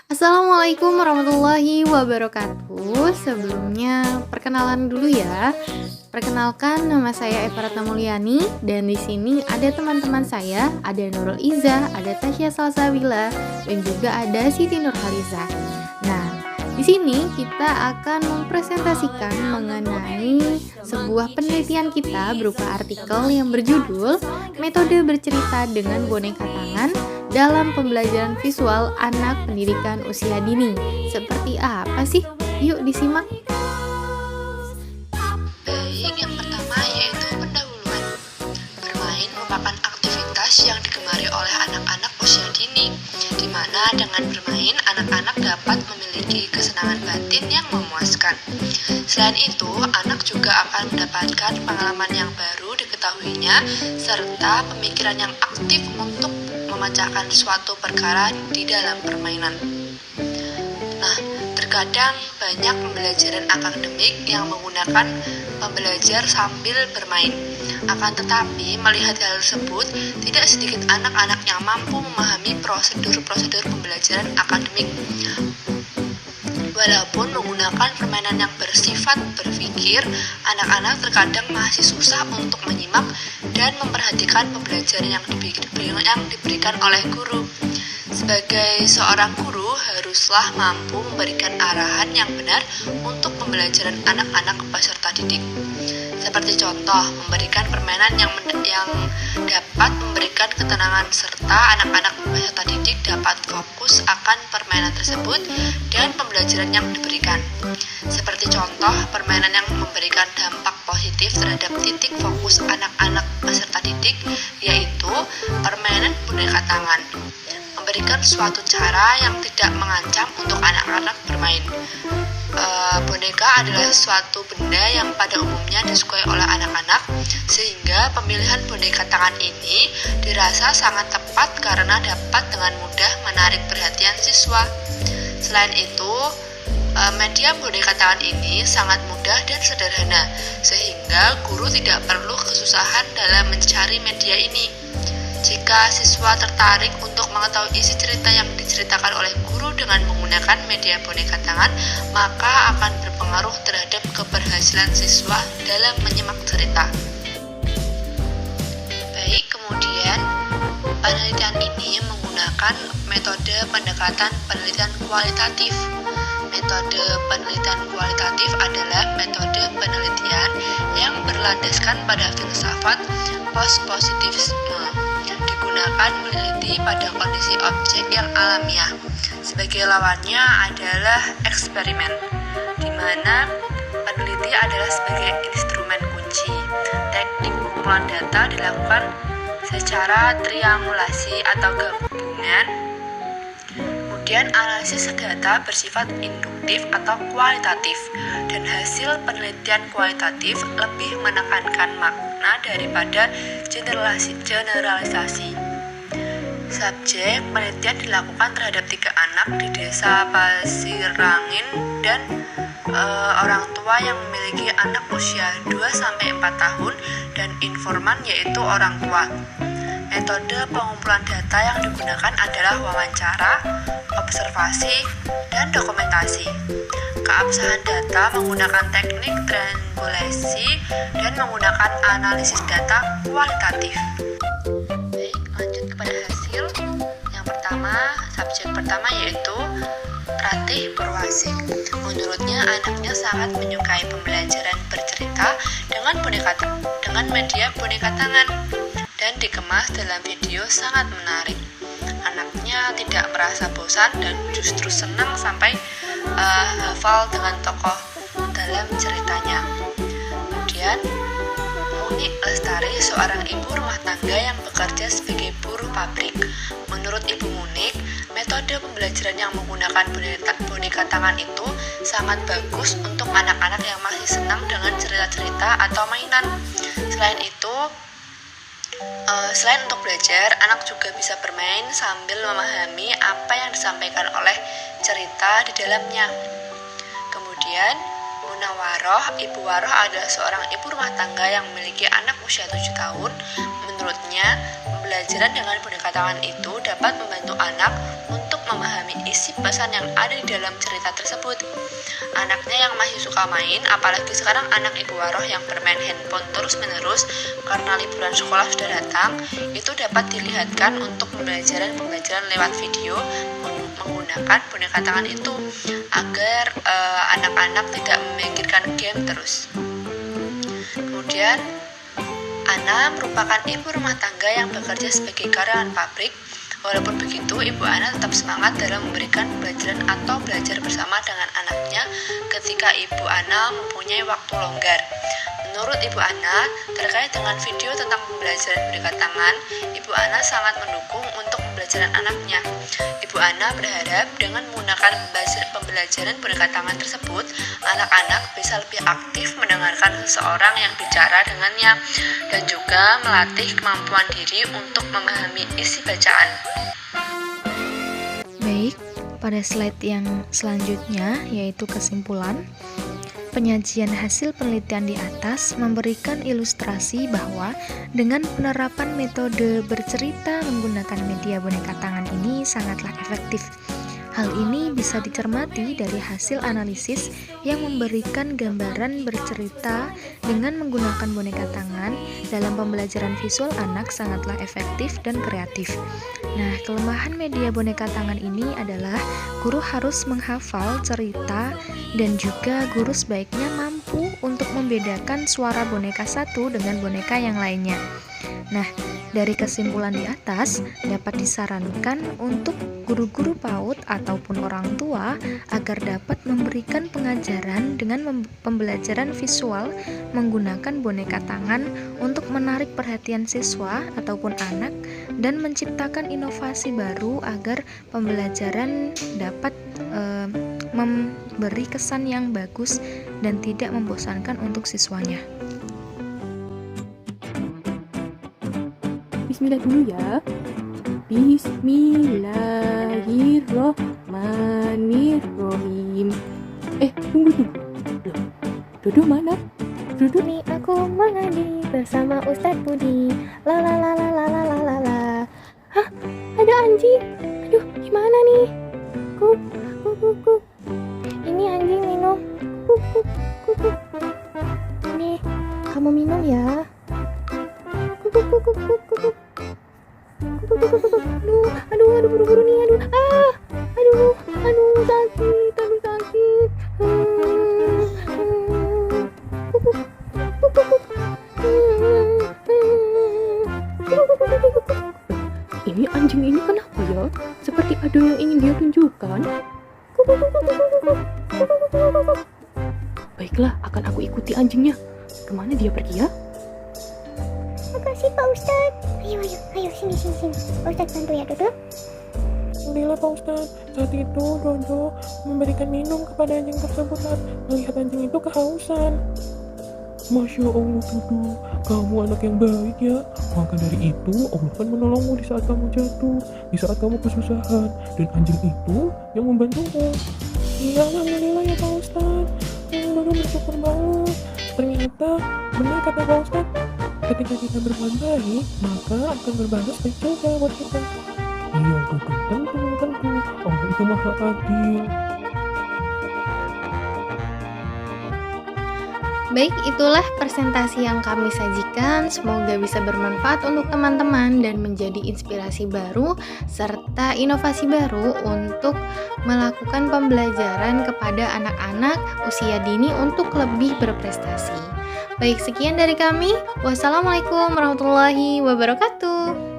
Assalamualaikum warahmatullahi wabarakatuh. Sebelumnya perkenalan dulu ya. Perkenalkan nama saya Eva Ratna Mulyani dan di sini ada teman-teman saya, ada Nurul Iza, ada Tasya Salsabila dan juga ada Siti Nurhaliza. Nah, di sini kita akan mempresentasikan mengenai sebuah penelitian kita berupa artikel yang berjudul Metode Bercerita dengan Boneka Tangan dalam Pembelajaran Visual Anak Pendidikan Usia Dini. Seperti apa sih? Yuk disimak. Baik, yang pertama yaitu pendahuluan. Bermain merupakan aktivitas yang digemari oleh anak-anak usia dini, di mana dengan bermain anak-anak dapat memiliki kesenangan batin yang memuaskan. Selain itu, anak juga akan mendapatkan pengalaman yang baru diketahuinya, serta pemikiran yang aktif untuk memecahkan suatu perkara di dalam permainan. Nah, terkadang banyak pembelajaran akademik yang menggunakan pembelajar sambil bermain. Akan tetapi, melihat hal tersebut, tidak sedikit anak-anak yang mampu memahami prosedur-prosedur pembelajaran akademik. Walaupun menggunakan permainan yang bersifat berpikir, anak-anak terkadang masih susah untuk menyimak dan memperhatikan pembelajaran yang diberikan oleh guru. Sebagai seorang guru, haruslah mampu memberikan arahan yang benar untuk pembelajaran anak-anak peserta didik. Seperti contoh, memberikan permainan yang dapat memberikan ketenangan serta anak-anak peserta didik dapat fokus akan permainan tersebut dan pembelajaran yang diberikan. Seperti contoh, permainan yang memberikan dampak positif terhadap titik fokus anak-anak peserta didik, yaitu permainan boneka tangan. Memberikan suatu cara yang tidak mengancam untuk anak-anak bermain. Boneka adalah suatu benda yang pada umumnya disukai oleh anak-anak, sehingga pemilihan boneka tangan ini dirasa sangat tepat karena dapat dengan mudah menarik perhatian siswa. Selain itu, media boneka tangan ini sangat mudah dan sederhana, sehingga guru tidak perlu kesusahan dalam mencari media ini. Jika siswa tertarik untuk mengetahui isi cerita yang diceritakan oleh guru dengan menggunakan media boneka tangan, maka akan berpengaruh terhadap keberhasilan siswa dalam menyimak cerita. Baik, kemudian penelitian ini menggunakan metode pendekatan penelitian kualitatif. Metode penelitian kualitatif adalah metode penelitian yang berlandaskan pada filsafat postpositivisme, digunakan meneliti pada kondisi objek yang alamiah. Sebagai lawannya adalah eksperimen, di mana peneliti adalah sebagai instrumen kunci. Teknik pengumpulan data dilakukan secara triangulasi atau gabungan. Kemudian analisis data bersifat induktif atau kualitatif, dan hasil penelitian kualitatif lebih menekankan makna daripada generalisasi. Subjek penelitian dilakukan terhadap 3 anak di desa Pasirangin dan orang tua yang memiliki anak usia 2-4 tahun dan informan yaitu orang tua. Metode pengumpulan data yang digunakan adalah wawancara, observasi, dan dokumentasi. Keabsahan data menggunakan teknik triangulasi dan menggunakan analisis data kualitatif. Baik, lanjut kepada hasil. Yang pertama, subjek pertama yaitu Ratih Purwasih. Menurutnya anaknya sangat menyukai pembelajaran bercerita dengan media boneka tangan dan dikemas dalam video sangat menarik. Anaknya tidak merasa bosan dan justru senang sampai hafal dengan tokoh dalam ceritanya. Kemudian Munik Lestari, seorang ibu rumah tangga yang bekerja sebagai buruh pabrik. Menurut Ibu Munik, metode pembelajaran yang menggunakan boneka tangan itu sangat bagus untuk anak-anak yang masih senang dengan cerita-cerita atau mainan. Selain untuk belajar, anak juga bisa bermain sambil memahami apa yang disampaikan oleh cerita di dalamnya. Kemudian, Munawaroh, Ibu Waroh adalah seorang ibu rumah tangga yang memiliki anak usia 7 tahun. Menurutnya, pembelajaran dengan boneka tangan itu dapat membantu anak untuk memahami isi pesan yang ada di dalam cerita tersebut. Anaknya yang masih suka main, apalagi sekarang anak Ibu Waroh yang bermain handphone terus-menerus karena liburan sekolah sudah datang, itu dapat dilihatkan untuk pembelajaran lewat video menggunakan boneka tangan itu agar anak-anak tidak memikirkan game terus. Kemudian, Ana merupakan ibu rumah tangga yang bekerja sebagai karyawan pabrik. Walaupun begitu, Ibu Ana tetap semangat dalam memberikan pembelajaran atau belajar bersama dengan anaknya ketika Ibu Ana mempunyai waktu longgar. Menurut Ibu Ana, terkait dengan video tentang pembelajaran boneka tangan, Ibu Ana sangat mendukung untuk pembelajaran anaknya. Ibu Ana berharap dengan menggunakan pembelajaran boneka tangan tersebut, anak-anak bisa lebih aktif mendengarkan seseorang yang bicara dengannya dan juga melatih kemampuan diri untuk memahami isi bacaan. Baik, pada slide yang selanjutnya yaitu kesimpulan. Penyajian hasil penelitian di atas memberikan ilustrasi bahwa dengan penerapan metode bercerita menggunakan media boneka tangan ini sangatlah efektif. Hal ini bisa dicermati dari hasil analisis yang memberikan gambaran bercerita dengan menggunakan boneka tangan dalam pembelajaran visual anak sangatlah efektif dan kreatif. Nah, kelemahan media boneka tangan ini adalah guru harus menghafal cerita dan juga guru sebaiknya mampu untuk membedakan suara boneka satu dengan boneka yang lainnya. Nah, dari kesimpulan di atas dapat disarankan untuk guru-guru PAUD ataupun orang tua agar dapat memberikan pengajaran dengan pembelajaran visual menggunakan boneka tangan untuk menarik perhatian siswa ataupun anak dan menciptakan inovasi baru agar pembelajaran dapat memberi kesan yang bagus dan tidak membosankan untuk siswanya. Bismillah dulu ya. Bismillahirrohmanirrohim. Tunggu. Loh, Dodo mana? Dodo? Ini aku mengaji bersama Ustadz Budi. La la la la la la la la la. Hah? Ada anjing? Aduh, gimana nih? Kuk. Ini anjing minum. Kuk. Nih, kamu minum ya. Kuk. Aduh, buru-buru nih, aduh, sakit. Ini anjing ini kenapa ya? Seperti ada yang ingin dia tunjukkan. Baiklah, akan aku ikuti anjingnya. Kemana dia pergi ya? Makasih Pak Ustadz. Ayo sini. Pak Ustadz bantu ya, Dodo. Alhamdulillah Pak Ustadz, saat itu Dodo memberikan minum kepada anjing tersebut saat melihat anjing itu kehausan. Masya Allah Dodo, kamu anak yang baik ya. Maka dari itu Allah akan menolongmu di saat kamu jatuh, di saat kamu kesusahan, dan anjing itu yang membantumu. Iya Alhamdulillah ya Pak Ustadz, Dodo bersyukur banget. Ternyata benar kata Pak Ustadz, ketika kita berbuat baik, maka akan berbalas baik juga buat kita. Iya Dodo, tentu Allah itu maha adil. Baik, itulah presentasi yang kami sajikan. Semoga bisa bermanfaat untuk teman-teman dan menjadi inspirasi baru serta inovasi baru untuk melakukan pembelajaran kepada anak-anak usia dini untuk lebih berprestasi. Baik, sekian dari kami. Wassalamualaikum warahmatullahi wabarakatuh.